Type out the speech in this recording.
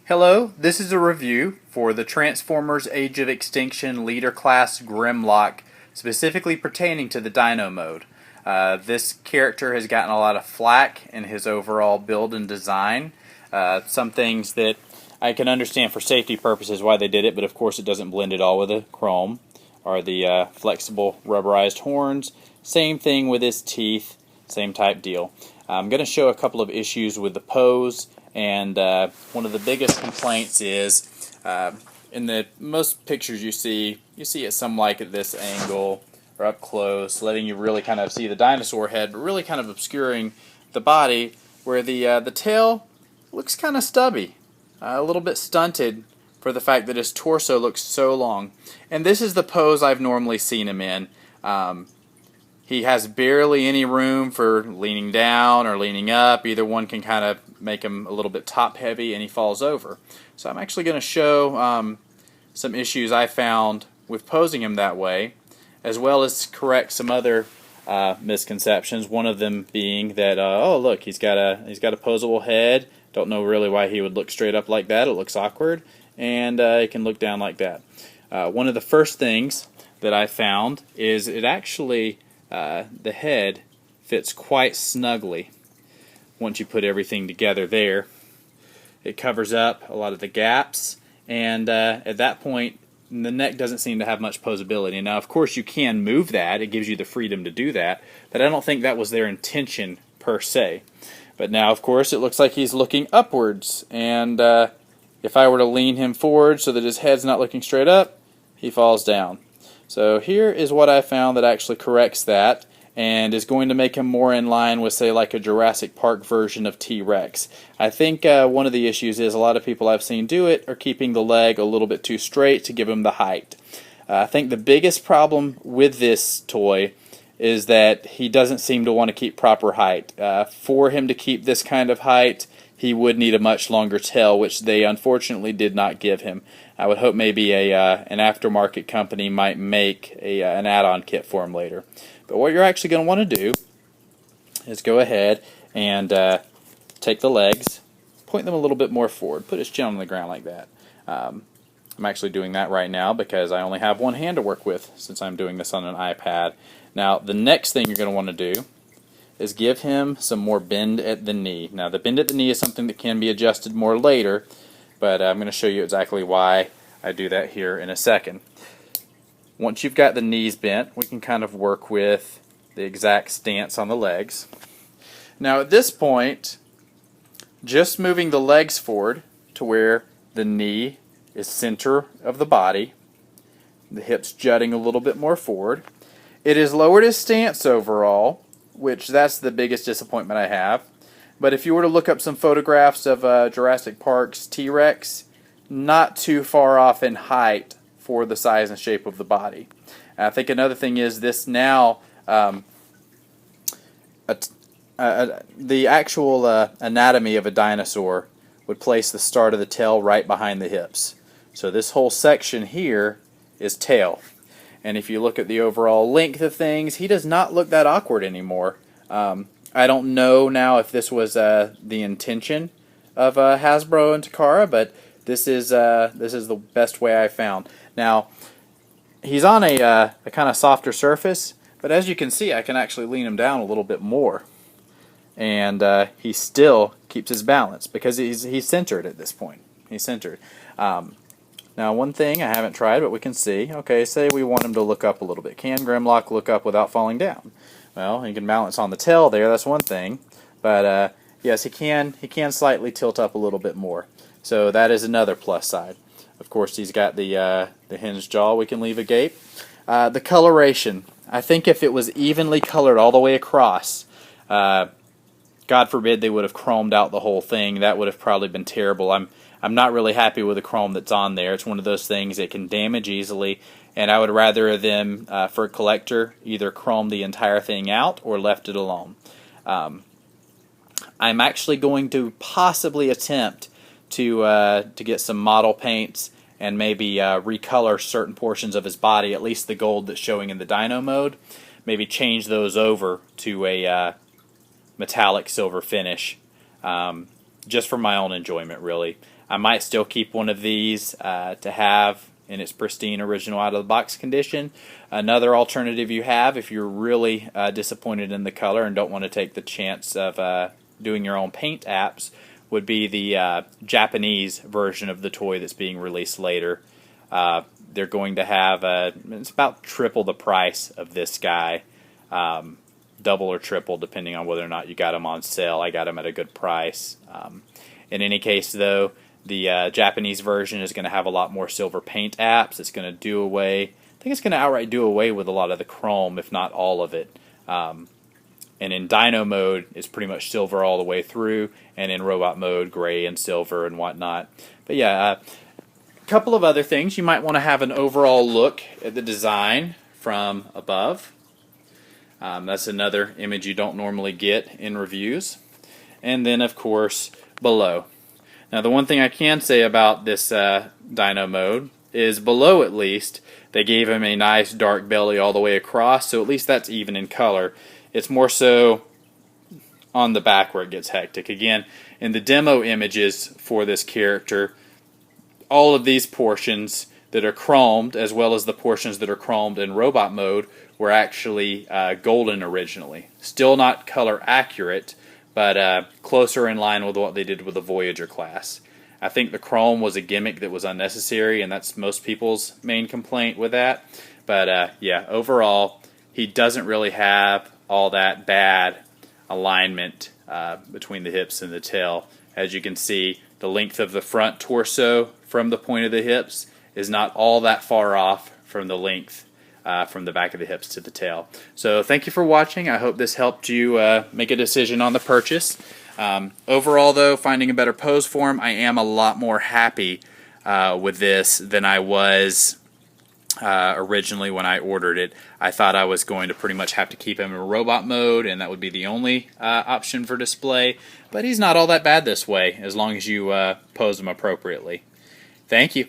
Hello, this is a review for the Transformers Age of Extinction Leader Class Grimlock, specifically pertaining to the Dino mode. This character has gotten a lot of flack in his overall build and design. Some things that I can understand for safety purposes why they did it, but of course it doesn't blend at all with the chrome, or the flexible rubberized horns. Same thing with his teeth, same type deal. I'm going to show a couple of issues with the pose. And one of the biggest complaints is in the most pictures you see it some like at this angle or up close, letting you really kind of see the dinosaur head, but really kind of obscuring the body, where the tail looks kind of stubby, a little bit stunted for the fact that his torso looks so long. And this is the pose I've normally seen him in. He has barely any room for leaning down or leaning up. Either one can kind of make him a little bit top heavy and he falls over. So I'm actually going to show some issues I found with posing him that way, as well as correct some other misconceptions. One of them being that oh look, he's got a posable head. Don't know really why he would look straight up like that. It looks awkward, and he can look down like that. One of the first things that I found is it actually the head fits quite snugly once you put everything together there. It covers up a lot of the gaps, and at that point the neck doesn't seem to have much posability. Now of course you can move that, it gives you the freedom to do that, but I don't think that was their intention per se. But now of course it looks like he's looking upwards, and if I were to lean him forward so that his head's not looking straight up, he falls down. So here is what I found that actually corrects that and is going to make him more in line with, say, like a Jurassic Park version of T-Rex. I think one of the issues is a lot of people I've seen do it are keeping the leg a little bit too straight to give him the height. I think the biggest problem with this toy is that he doesn't seem to want to keep proper height. For him to keep this kind of height, he would need a much longer tail, which they unfortunately did not give him. I would hope maybe an aftermarket company might make an add-on kit for him later. But what you're actually going to want to do is go ahead and take the legs, point them a little bit more forward, put his chin on the ground like that. I'm actually doing that right now because I only have one hand to work with since I'm doing this on an iPad. Now the next thing you're going to want to do is give him some more bend at the knee. Now the bend at the knee is something that can be adjusted more later, but I'm going to show you exactly why I do that here in a second. Once you've got the knees bent, we can kind of work with the exact stance on the legs. Now at this point, just moving the legs forward to where the knee is center of the body, the hips jutting a little bit more forward. It has lowered his stance overall, which that's the biggest disappointment I have. But if you were to look up some photographs of Jurassic Park's T-Rex, not too far off in height for the size and shape of the body. I think another thing is this now, the actual anatomy of a dinosaur would place the start of the tail right behind the hips. So this whole section here is tail. And if you look at the overall length of things, he does not look that awkward anymore. I don't know now if this was the intention of Hasbro and Takara, but this is the best way I found. Now, he's on a kind of softer surface, but as you can see, I can actually lean him down a little bit more, and he still keeps his balance because he's centered at this point. He's centered. Now, one thing I haven't tried, but we can see. Okay, say we want him to look up a little bit. Can Grimlock look up without falling down? Well, he can balance on the tail there. That's one thing. But yes, he can slightly tilt up a little bit more. So that is another plus side. Of course, he's got the hinged jaw we can leave agape. The coloration. I think if it was evenly colored all the way across, God forbid they would have chromed out the whole thing. That would have probably been terrible. I'm not really happy with the chrome that's on there. It's one of those things that can damage easily, and I would rather them, for a collector, either chrome the entire thing out or left it alone. I'm actually going to possibly attempt to get some model paints and maybe recolor certain portions of his body, at least the gold that's showing in the Dino mode. Maybe change those over to a metallic silver finish, just for my own enjoyment, really. I might still keep one of these to have in its pristine original out-of-the-box condition. Another alternative you have, if you're really disappointed in the color and don't want to take the chance of doing your own paint apps, would be the Japanese version of the toy that's being released later. They're going to have, it's about triple the price of this guy, double or triple depending on whether or not you got them on sale. I got them at a good price. In any case, though, the Japanese version is going to have a lot more silver paint apps. It's going to do away, I think it's going to outright do away with a lot of the chrome, if not all of it. And in Dino mode, it's pretty much silver all the way through, and in robot mode, gray and silver and whatnot. But yeah, a couple of other things. You might want to have an overall look at the design from above. That's another image you don't normally get in reviews. And then, of course, below. Now, the one thing I can say about this Dino mode is below, at least, they gave him a nice dark belly all the way across, so at least that's even in color. It's more so on the back where it gets hectic. Again, in the demo images for this character, all of these portions that are chromed, as well as the portions that are chromed in robot mode, were actually golden originally. Still not color accurate, but closer in line with what they did with the Voyager class. I think the chrome was a gimmick that was unnecessary, and that's most people's main complaint with that. But yeah, overall, he doesn't really have all that bad alignment between the hips and the tail. As you can see, the length of the front torso from the point of the hips is not all that far off from the length from the back of the hips to the tail. So thank you for watching. I hope this helped you make a decision on the purchase. Overall, though, finding a better pose for him, I am a lot more happy with this than I was originally when I ordered it. I thought I was going to pretty much have to keep him in robot mode, and that would be the only option for display. But he's not all that bad this way, as long as you pose him appropriately. Thank you.